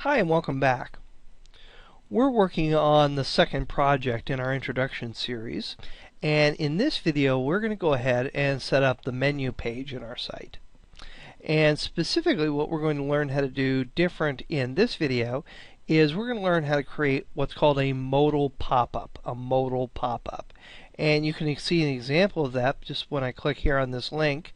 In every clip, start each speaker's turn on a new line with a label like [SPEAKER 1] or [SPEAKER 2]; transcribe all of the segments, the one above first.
[SPEAKER 1] Hi and welcome back. We're working on the second project in our introduction series, and in this video we're going to go ahead and set up the menu page in our site. And specifically what we're going to learn how to do different in this video is we're going to learn how to create what's called a modal pop-up. And you can see an example of that just when I click here on this link.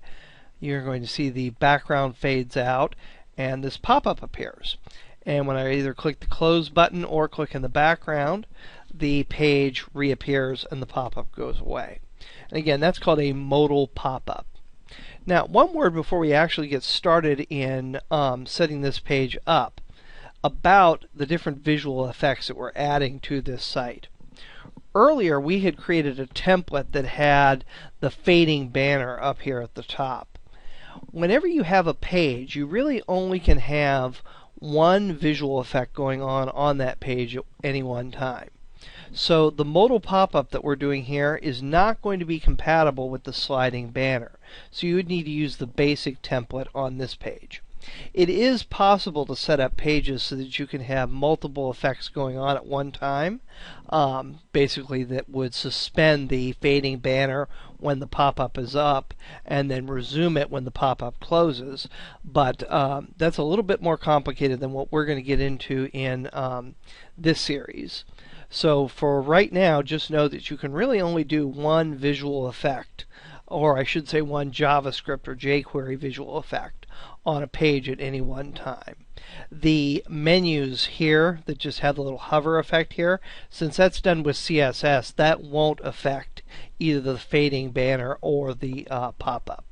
[SPEAKER 1] You're going to see the background fades out and this pop-up appears. And when I either click the close button or click in the background, the page reappears and the pop-up goes away. And again, that's called a modal pop-up. Now, one word before we actually get started in setting this page up about the different visual effects that we're adding to this site. Earlier, we had created a template that had the fading banner up here at the top. Whenever you have a page, you really only can have one visual effect going on that page at any one time. So the modal pop-up that we're doing here is not going to be compatible with the sliding banner. So you would need to use the basic template on this page. It is possible to set up pages so that you can have multiple effects going on at one time, basically that would suspend the fading banner when the pop-up is up and then resume it when the pop-up closes. But that's a little bit more complicated than what we're going to get into in this series. So for right now, just know that you can really only do one visual effect, or I should say one JavaScript or jQuery visual effect on a page at any one time. The menus here that just have the little hover effect here, since that's done with CSS, that won't affect either the fading banner or the pop-up.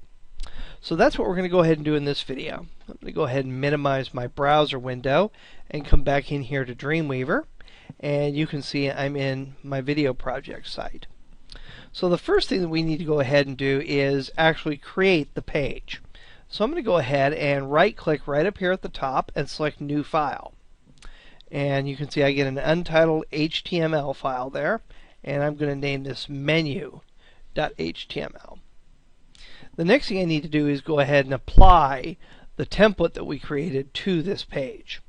[SPEAKER 1] So that's what we're going to go ahead and do in this video. I'm going to go ahead and minimize my browser window and come back in here to Dreamweaver, and you can see I'm in my video project site. So the first thing that we need to go ahead and do is actually create the page. So I'm going to go ahead and right-click right up here at the top and select New File. And you can see I get an untitled HTML file there, and I'm going to name this menu.html. The next thing I need to do is go ahead and apply the template that we created to this page.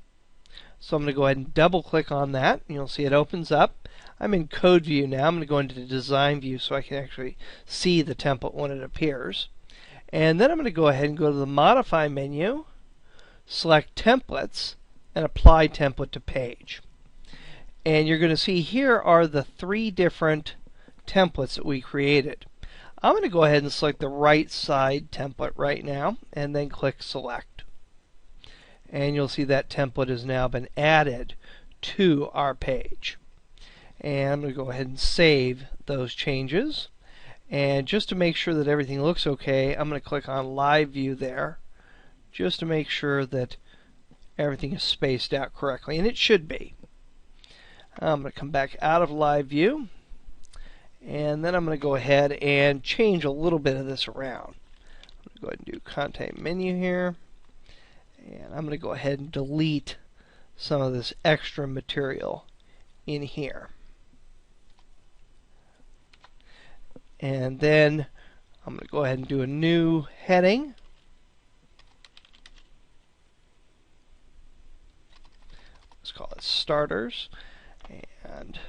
[SPEAKER 1] So I'm going to go ahead and double-click on that, and you'll see it opens up. I'm in Code View now. I'm going to go into the Design View so I can actually see the template when it appears. And then I'm going to go ahead and go to the Modify menu, select Templates, and Apply Template to Page. And you're going to see here are the three different templates that we created. I'm going to go ahead and select the right side template right now, and then click Select. And you'll see that template has now been added to our page. And I'm going to go ahead and save those changes. And just to make sure that everything looks okay, I'm going to click on Live View there, just to make sure that everything is spaced out correctly, and it should be. I'm going to come back out of Live View, and then I'm going to go ahead and change a little bit of this around. I'm going to go ahead and do Content Menu here, and I'm going to go ahead and delete some of this extra material in here. And then I'm going to go ahead and do a new heading. Let's call it Starters. And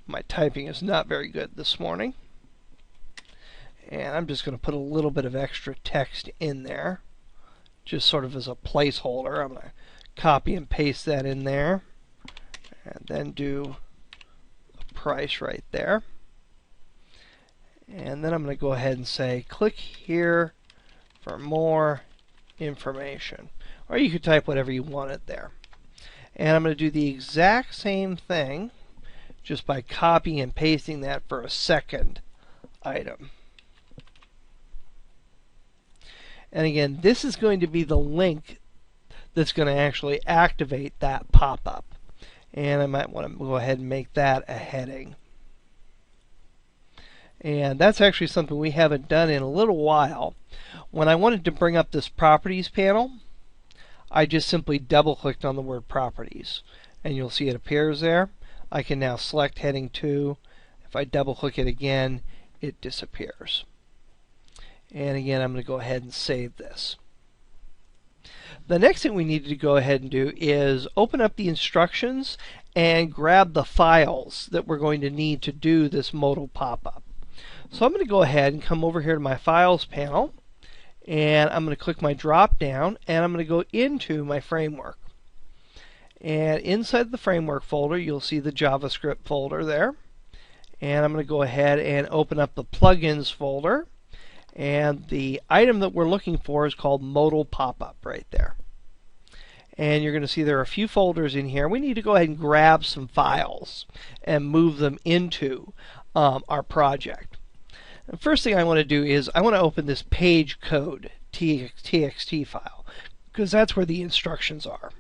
[SPEAKER 1] my typing is not very good this morning. And I'm just going to put a little bit of extra text in there, just sort of as a placeholder. I'm going to copy and paste that in there. And then do a price right there. And then I'm going to go ahead and say, click here for more information. Or you could type whatever you wanted there. And I'm going to do the exact same thing just by copying and pasting that for a second item. And again, this is going to be the link that's going to actually activate that pop-up. And I might want to go ahead and make that a heading. And that's actually something we haven't done in a little while. When I wanted to bring up this Properties panel, I just simply double-clicked on the word Properties. And you'll see it appears there. I can now select Heading 2. If I double-click it again, it disappears. And again, I'm going to go ahead and save this. The next thing we need to go ahead and do is open up the instructions and grab the files that we're going to need to do this modal pop-up. So I'm going to go ahead and come over here to my Files panel, and I'm going to click my drop down, and I'm going to go into my framework. And inside the framework folder, you'll see the JavaScript folder there. And I'm going to go ahead and open up the plugins folder. And the item that we're looking for is called Modal Pop-Up right there. And you're going to see there are a few folders in here. We need to go ahead and grab some files and move them into our project. The first thing I want to do is I want to open this page code txt file, because that's where the instructions are.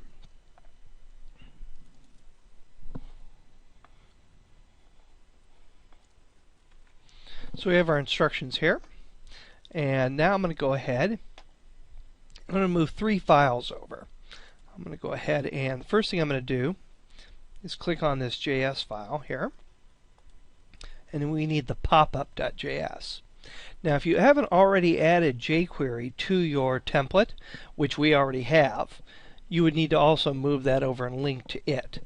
[SPEAKER 1] So we have our instructions here. And now I'm going to go ahead. I'm going to move 3 files over. I'm going to go ahead, and the first thing I'm going to do is click on this JS file here. And then we need the popup.js. Now, if you haven't already added jQuery to your template, which we already have, you would need to also move that over and link to it.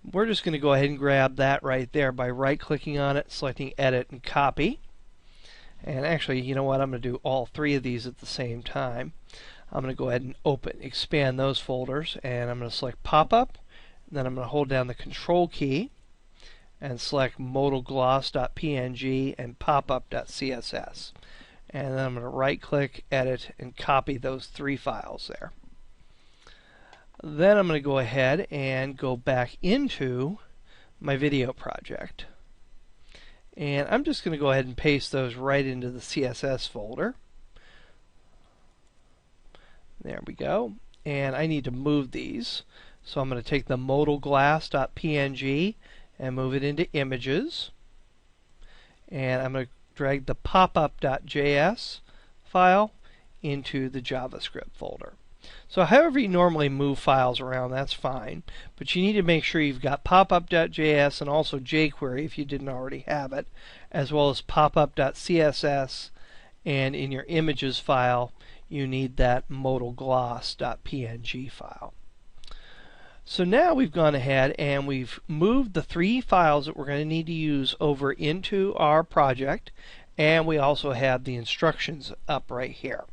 [SPEAKER 1] We're just going to go ahead and grab that right there by right-clicking on it, selecting Edit and Copy. And actually, you know what? I'm going to do all 3 of these at the same time. I'm going to go ahead and expand those folders, and I'm going to select Pop-Up. Then I'm going to hold down the Control key and select modalgloss.png and popup.css. And then I'm going to right-click, edit, and copy those 3 files there. Then I'm going to go ahead and go back into my video project. And I'm just going to go ahead and paste those right into the CSS folder. There we go. And I need to move these. So I'm going to take the modalglass.png and move it into images. And I'm going to drag the popup.js file into the JavaScript folder. So however you normally move files around, that's fine. But you need to make sure you've got popup.js and also jQuery if you didn't already have it, as well as popup.css, and in your images file you need that modalgloss.png file. So now we've gone ahead and we've moved the 3 files that we're going to need to use over into our project, and we also have the instructions up right here.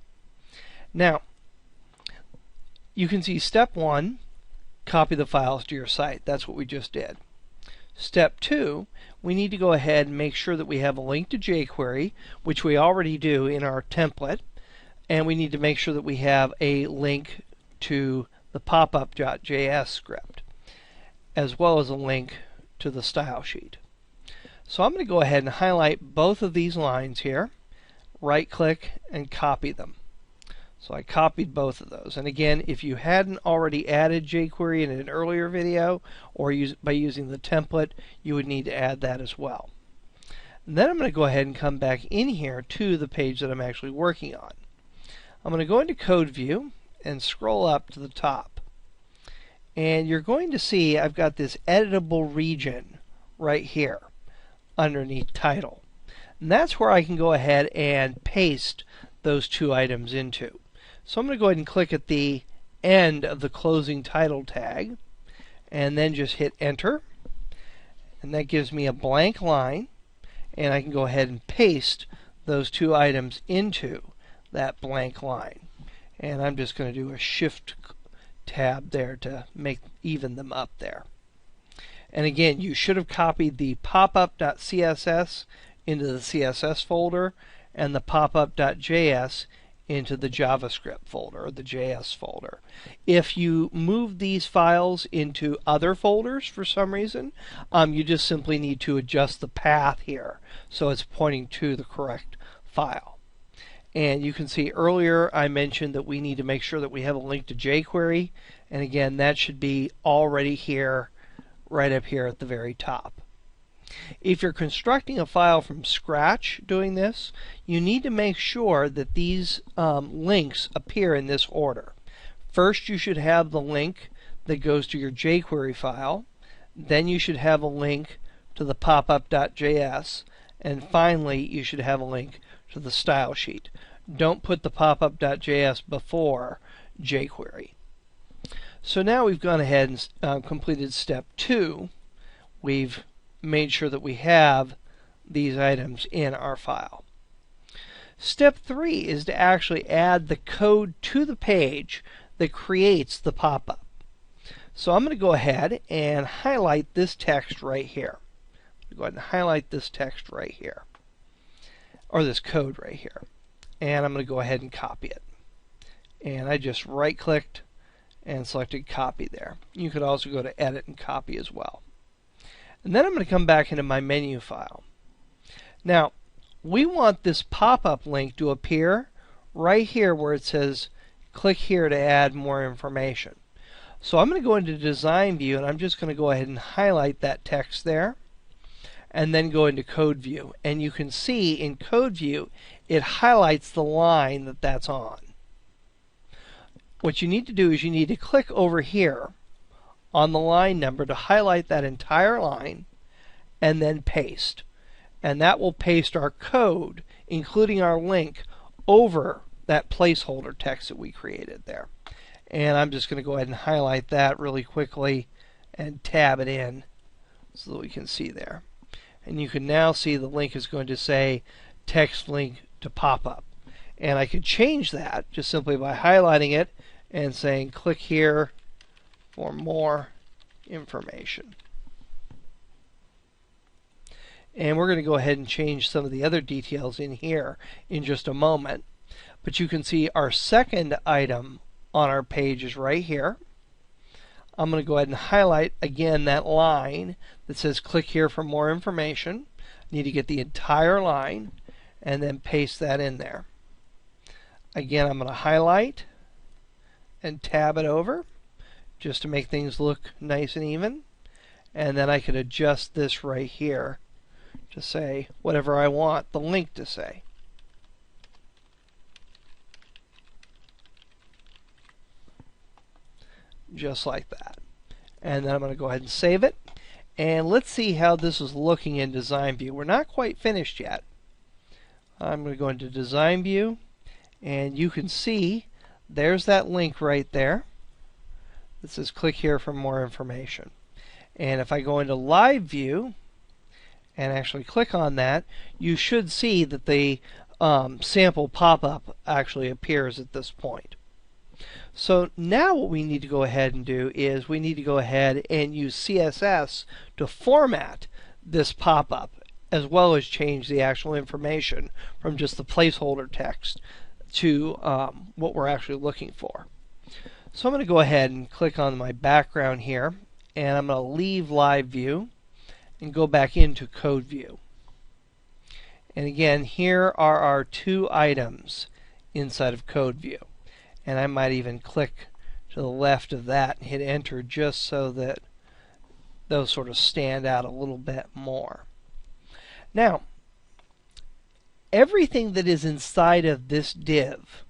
[SPEAKER 1] Now, you can see step 1, copy the files to your site. That's what we just did. Step 2, we need to go ahead and make sure that we have a link to jQuery, which we already do in our template, and we need to make sure that we have a link to the popup.js script, as well as a link to the style sheet. So I'm going to go ahead and highlight both of these lines here, right-click, and copy them. So I copied both of those. And again, if you hadn't already added jQuery in an earlier video, or by using the template, you would need to add that as well. And then I'm going to go ahead and come back in here to the page that I'm actually working on. I'm going to go into Code View and scroll up to the top. And you're going to see I've got this editable region right here underneath Title. And that's where I can go ahead and paste those 2 items into. So I'm going to go ahead and click at the end of the closing title tag and then just hit Enter. And that gives me a blank line, and I can go ahead and paste those 2 items into that blank line. And I'm just going to do a Shift tab there to even them up there. And again, you should have copied the popup.css into the CSS folder and the popup.js into the JavaScript folder, or the JS folder. If you move these files into other folders for some reason, you just simply need to adjust the path here so it's pointing to the correct file. And you can see earlier I mentioned that we need to make sure that we have a link to jQuery, and again that should be already here, right up here at the very top. If you're constructing a file from scratch doing this, you need to make sure that these links appear in this order. First, you should have the link that goes to your jQuery file. Then you should have a link to the popup.js. And finally, you should have a link to the style sheet. Don't put the popup.js before jQuery. So now we've gone ahead and completed step 2. We've made sure that we have these items in our file. Step 3 is to actually add the code to the page that creates the pop-up. So I'm going to go ahead and highlight this text right here. Go ahead and highlight this text right here, or this code right here. And I'm going to go ahead and copy it. And I just right-clicked and selected copy there. You could also go to edit and copy as well. And then I'm going to come back into my menu file. Now, we want this pop-up link to appear right here where it says click here to add more information. So I'm going to go into design view and I'm just going to go ahead and highlight that text there and then go into code view. And you can see in code view it highlights the line that that's on. What you need to do is you need to click over here on the line number to highlight that entire line and then paste. And that will paste our code, including our link, over that placeholder text that we created there. And I'm just going to go ahead and highlight that really quickly and tab it in so that we can see there. And you can now see the link is going to say text link to pop-up. And I could change that just simply by highlighting it and saying click here for more information. And we're going to go ahead and change some of the other details in here in just a moment. But you can see our second item on our page is right here. I'm going to go ahead and highlight again that line that says click here for more information. I need to get the entire line and then paste that in there. Again, I'm going to highlight and tab it over just to make things look nice and even. And then I could adjust this right here to say whatever I want the link to say. Just like that. And then I'm going to go ahead and save it. And let's see how this is looking in design view. We're not quite finished yet. I'm going to go into design view and you can see there's that link right there that says click here for more information. And if I go into live view and actually click on that, you should see that the sample pop-up actually appears at this point. So now what we need to go ahead and do is we need to go ahead and use CSS to format this pop-up as well as change the actual information from just the placeholder text to what we're actually looking for. So I'm going to go ahead and click on my background here and I'm going to leave live view and go back into code view. And again, here are our two items inside of code view. And I might even click to the left of that and hit enter just so that those sort of stand out a little bit more. Now, everything that is inside of this div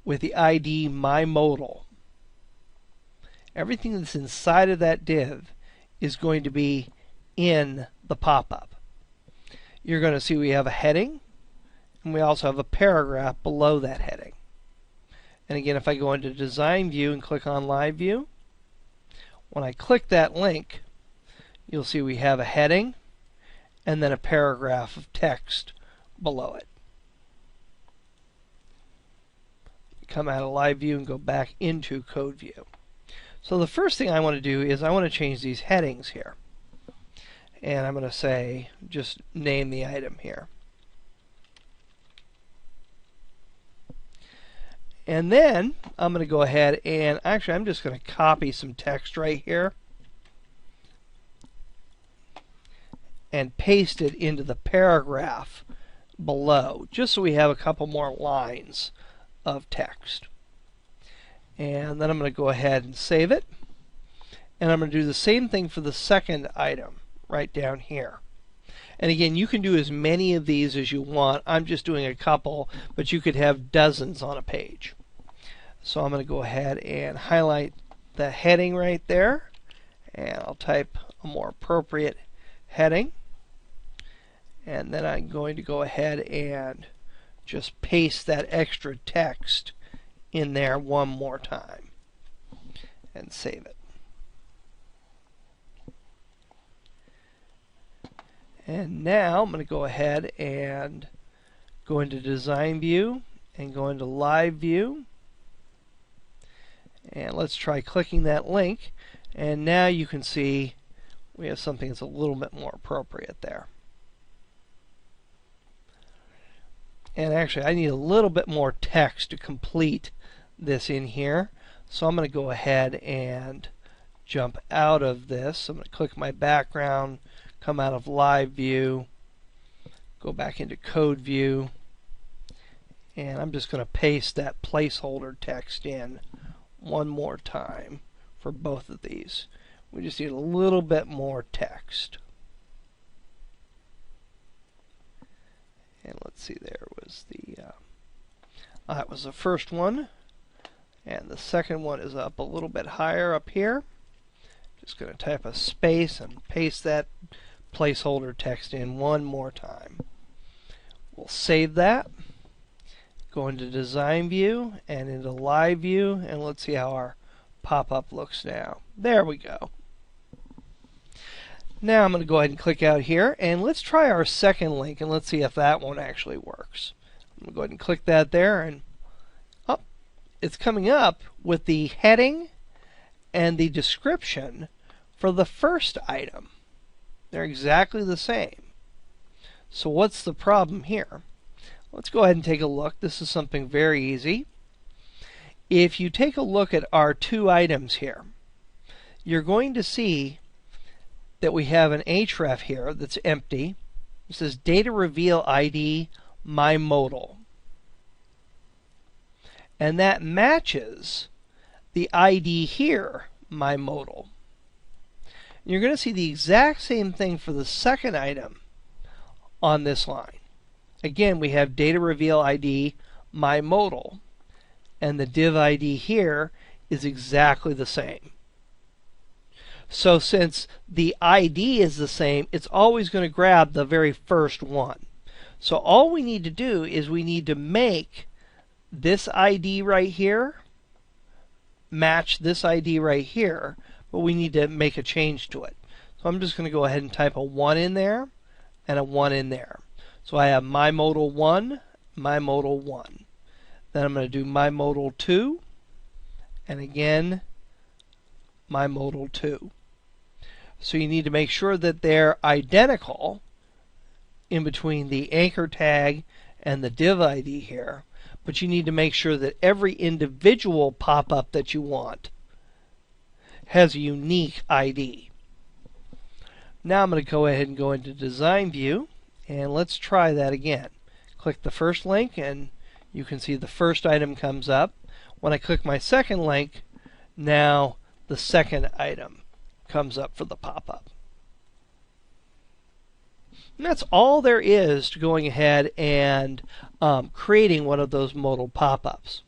[SPEAKER 1] with the ID myModal, everything that's inside of that div is going to be in the pop-up. You're going to see we have a heading and we also have a paragraph below that heading. And again, if I go into design view and click on live view, when I click that link, you'll see we have a heading and then a paragraph of text below it. Come out of live view and go back into code view. So the first thing I want to do is I want to change these headings here. And I'm going to say, just name the item here. And then I'm going to go ahead and actually I'm just going to copy some text right here and paste it into the paragraph below just so we have a couple more lines of text. And then I'm going to go ahead and save it. And I'm going to do the same thing for the second item right down here. And again, you can do as many of these as you want. I'm just doing a couple, but you could have dozens on a page. So I'm going to go ahead and highlight the heading right there, and I'll type a more appropriate heading. And then I'm going to go ahead and just paste that extra text in there one more time and save it. And now I'm going to go ahead and go into Design View and go into Live View. And let's try clicking that link. And now you can see we have something that's a little bit more appropriate there. And actually, I need a little bit more text to complete this in here. So I'm going to go ahead and jump out of this. I'm going to click my background, come out of Live View, go back into Code View, and I'm just going to paste that placeholder text in one more time for both of these. We just need a little bit more text. And let's see, there was that was the first one, and the second one is up a little bit higher up here. Just going to type a space and paste that placeholder text in one more time. We'll save that, go into Design View and into Live View, and let's see how our pop-up looks now. There we go. Now I'm going to go ahead and click out here, and let's try our second link, and let's see if that one actually works. I'm going to go ahead and click that there, and it's coming up with the heading and the description for the first item. They're exactly the same. So what's the problem here? Let's go ahead and take a look. This is something very easy. If you take a look at our two items here, you're going to see that we have an href here that's empty. It says data reveal ID my modal. And that matches the ID here, my modal. You're going to see the exact same thing for the second item on this line. Again, we have data reveal ID my modal, and the div ID here is exactly the same. So since the ID is the same, it's always going to grab the very first one. So all we need to do is we need to make this ID right here match this ID right here, but we need to make a change to it. So I'm just going to go ahead and type a 1 in there and a 1 in there. So I have my modal 1, my modal 1. Then I'm going to do my modal 2, and again my modal 2. So you need to make sure that they're identical in between the anchor tag and the div ID here, but you need to make sure that every individual pop-up that you want has a unique ID. Now I'm going to go ahead and go into Design View, and let's try that again. Click the first link, and you can see the first item comes up. When I click my second link, now the second item comes up for the pop-up. And that's all there is to going ahead and creating one of those modal pop-ups.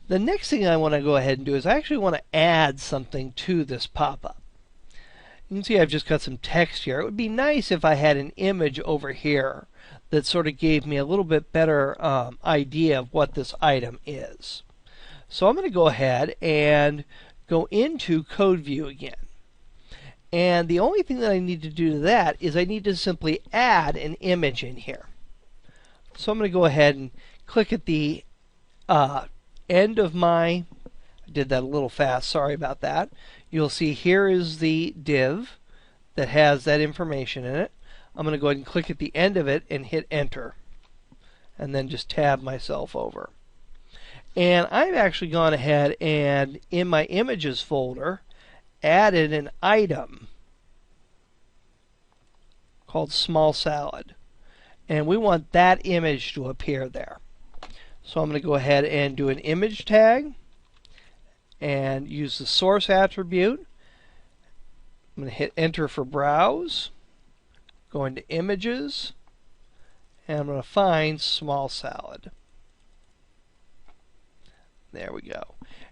[SPEAKER 1] The next thing I want to go ahead and do is I actually want to add something to this pop-up. You can see I've just got some text here. It would be nice if I had an image over here that sort of gave me a little bit better idea of what this item is. So I'm going to go ahead and go into Code View again. And the only thing that I need to do to that is I need to simply add an image in here. So I'm going to go ahead and click at the end of my, I did that a little fast, sorry about that. You'll see here is the div that has that information in it. I'm going to go ahead and click at the end of it and hit enter. And then just tab myself over. And I've actually gone ahead and in my images folder added an item called small salad, and we want that image to appear there. So I'm going to go ahead and do an image tag and use the source attribute. I'm going to hit enter for browse, go into images, and I'm going to find small salad. There we go.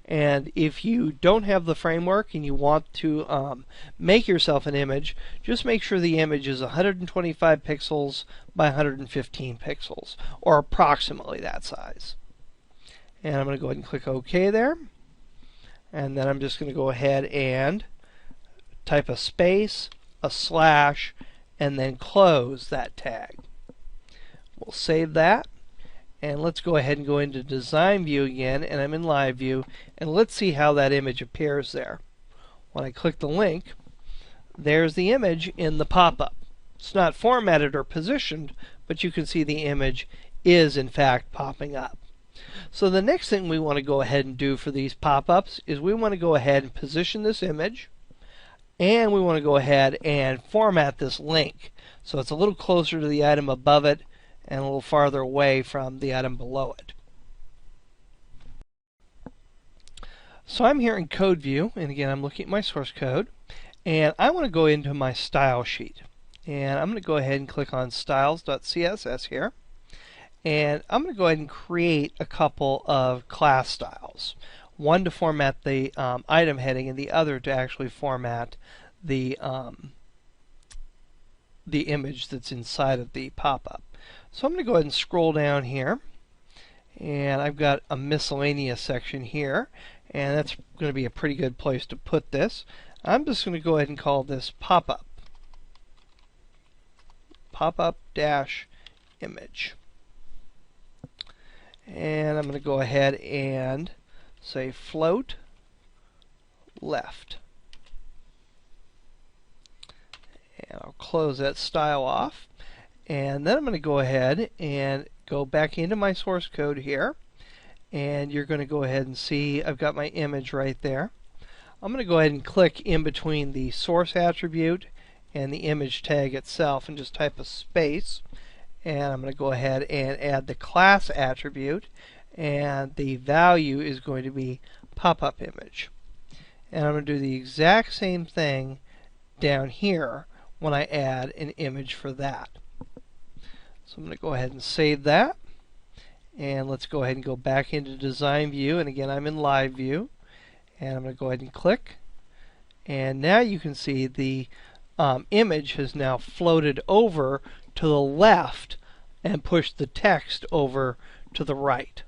[SPEAKER 1] And if you don't have the framework and you want to make yourself an image, just make sure the image is 125 pixels by 115 pixels, or approximately that size. And I'm going to go ahead and click OK there. And then I'm just going to go ahead and type a space, a slash, and then close that tag. We'll save that. And let's go ahead and go into Design View again, and I'm in Live View, and let's see how that image appears there. When I click the link, there's the image in the pop-up. It's not formatted or positioned, but you can see the image is in fact popping up. So the next thing we want to go ahead and do for these pop-ups is we want to go ahead and position this image, and we want to go ahead and format this link so it's a little closer to the item above it and a little farther away from the item below it. So I'm here in Code View, and again I'm looking at my source code, and I want to go into my style sheet. And I'm going to go ahead and click on styles.css here, and I'm going to go ahead and create a couple of class styles. One to format the item heading, and the other to actually format the image that's inside of the pop-up. So I'm going to go ahead and scroll down here, and I've got a miscellaneous section here, and that's going to be a pretty good place to put this. I'm just going to go ahead and call this pop-up. Pop-up dash image. And I'm going to go ahead and say float left. And I'll close that style off. And then I'm going to go ahead and go back into my source code here, and you're going to go ahead and see I've got my image right there. I'm going to go ahead and click in between the source attribute and the image tag itself and just type a space, and I'm going to go ahead and add the class attribute, and the value is going to be pop-up image. And I'm going to do the exact same thing down here when I add an image for that. So I'm going to go ahead and save that, and let's go ahead and go back into Design View, and again I'm in Live View, and I'm going to go ahead and click, and now you can see the image has now floated over to the left and pushed the text over to the right.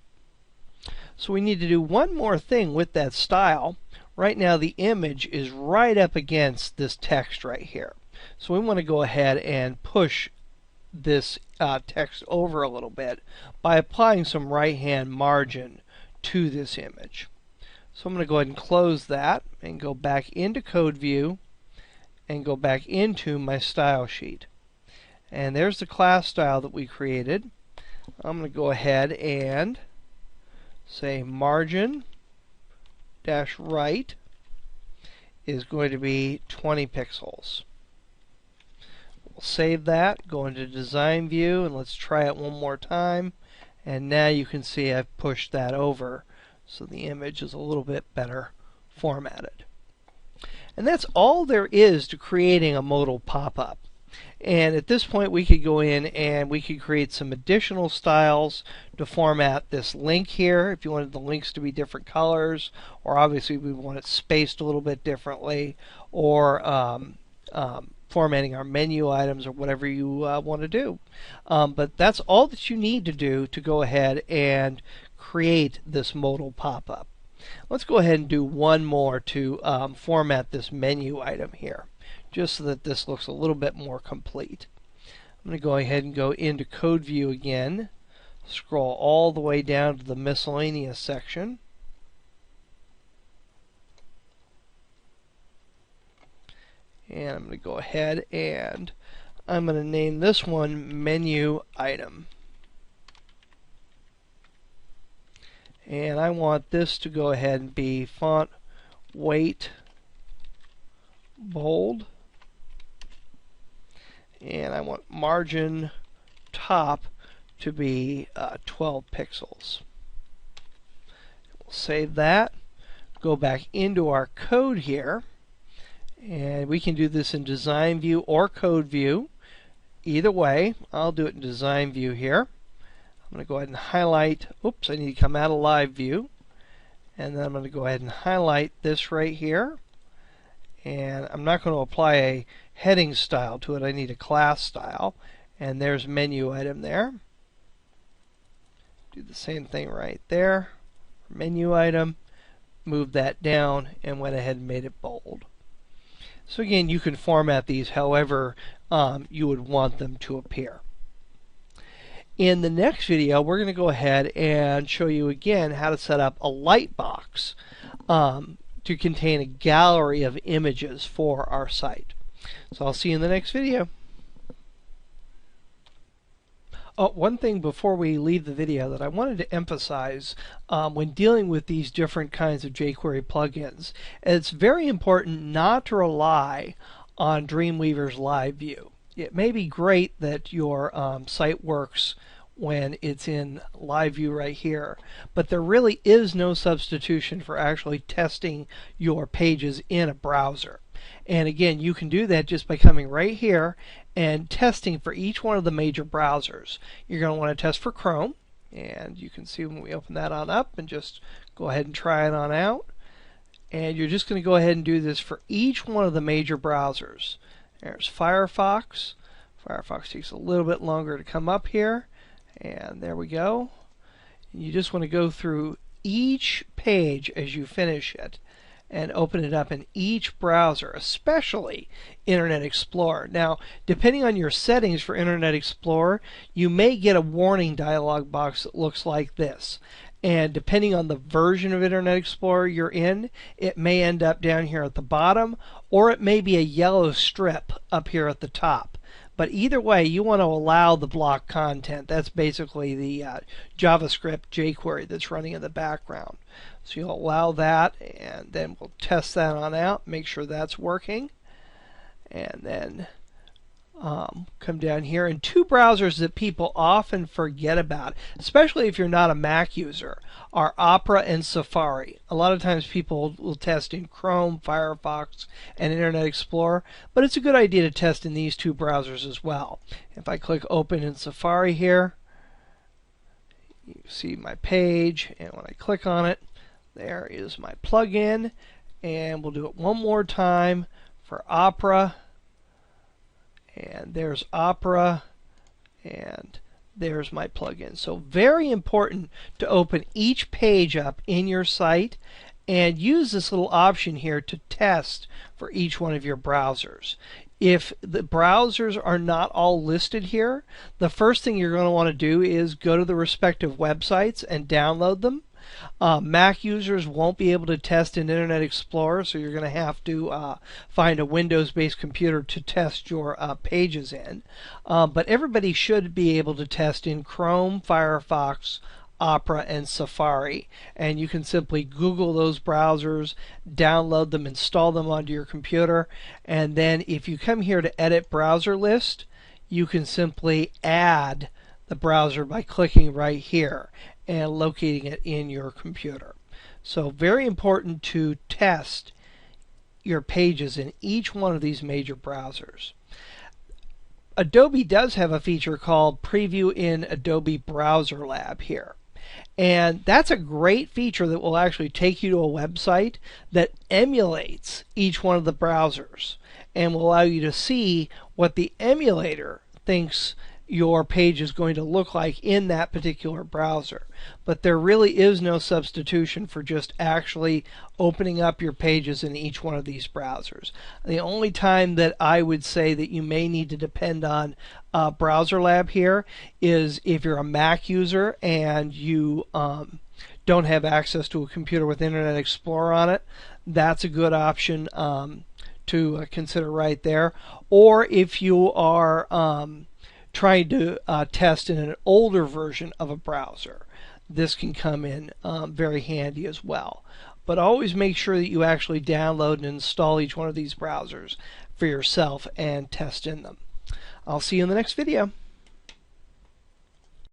[SPEAKER 1] So we need to do one more thing with that style. Right now the image is right up against this text right here. So we want to go ahead and push this text over a little bit by applying some right-hand margin to this image. So I'm going to go ahead and close that and go back into Code View and go back into my style sheet. And there's the class style that we created. I'm going to go ahead and say margin dash right is going to be 20 pixels. We'll save that, go into Design View, and let's try it one more time. And now you can see I've pushed that over so the image is a little bit better formatted. And that's all there is to creating a modal pop-up. And at this point we could go in and we could create some additional styles to format this link here if you wanted the links to be different colors, or obviously we want it spaced a little bit differently, or formatting our menu items, or whatever you want to do. But that's all that you need to do to go ahead and create this modal pop-up. Let's go ahead and do one more to format this menu item here, just so that this looks a little bit more complete. I'm going to go ahead and go into Code View again, scroll all the way down to the miscellaneous section, and I'm going to go ahead and I'm going to name this one menu item. And I want this to go ahead and be font weight bold, and I want margin top to be 12 pixels. We'll save that, go back into our code here, and we can do this in Design View or Code View. Either way, I'll do it in Design View here. I'm going to go ahead and highlight, oops, I need to come out of Live View, And then I'm going to go ahead and highlight this right here. And I'm not going to apply a heading style to it. I need a class style. And there's menu item there. Do the same thing right there. Menu item. Move that down and went ahead and made it bold. So again, you can format these however you would want them to appear. In the next video, we're going to go ahead and show you again how to set up a light box to contain a gallery of images for our site. So I'll see you in the next video. Oh, one thing before we leave the video that I wanted to emphasize when dealing with these different kinds of jQuery plugins, it's very important not to rely on Dreamweaver's live view. It may be great that your site works when it's in live view right here, but there really is no substitution for actually testing your pages in a browser. And again, you can do that just by coming right here and testing for each one of the major browsers. You're going to want to test for Chrome, and you can see when we open that on up and just go ahead and try it on out. And you're just going to go ahead and do this for each one of the major browsers. There's Firefox. Firefox takes a little bit longer to come up here. And there we go. And you just want to go through each page as you finish it and open it up in each browser, especially Internet Explorer. Now, depending on your settings for Internet Explorer, you may get a warning dialog box that looks like this. And depending on the version of Internet Explorer you're in, it may end up down here at the bottom, or it may be a yellow strip up here at the top. But either way, you want to allow the block content. That's basically the JavaScript jQuery that's running in the background. So you'll allow that, and then we'll test that on out, make sure that's working. And then come down here. And two browsers that people often forget about, especially if you're not a Mac user, are Opera and Safari. A lot of times people will test in Chrome, Firefox, and Internet Explorer, but it's a good idea to test in these two browsers as well. If I click Open in Safari here, you see my page, and when I click on it, there is my plugin. And we'll do it one more time for Opera. And there's Opera, and there's my plugin. So very important to open each page up in your site and use this little option here to test for each one of your browsers. If the browsers are not all listed here, the first thing you're going to want to do is go to the respective websites and download them. Mac users won't be able to test in Internet Explorer, so you're going to have to find a Windows-based computer to test your pages in. But everybody should be able to test in Chrome, Firefox, Opera, and Safari. And you can simply Google those browsers, download them, install them onto your computer, and then if you come here to Edit Browser List, you can simply add the browser by clicking right here and locating it in your computer. So very important to test your pages in each one of these major browsers. Adobe does have a feature called Preview in Adobe Browser Lab here. And that's a great feature that will actually take you to a website that emulates each one of the browsers and will allow you to see what the emulator thinks your page is going to look like in that particular browser. But there really is no substitution for just actually opening up your pages in each one of these browsers. The only time that I would say that you may need to depend on Browser Lab here is if you're a Mac user and you don't have access to a computer with Internet Explorer on it. That's a good option to consider right there. Or if you are trying to test in an older version of a browser, this can come in very handy as well. But always make sure that you actually download and install each one of these browsers for yourself and test in them. I'll see you in the next video.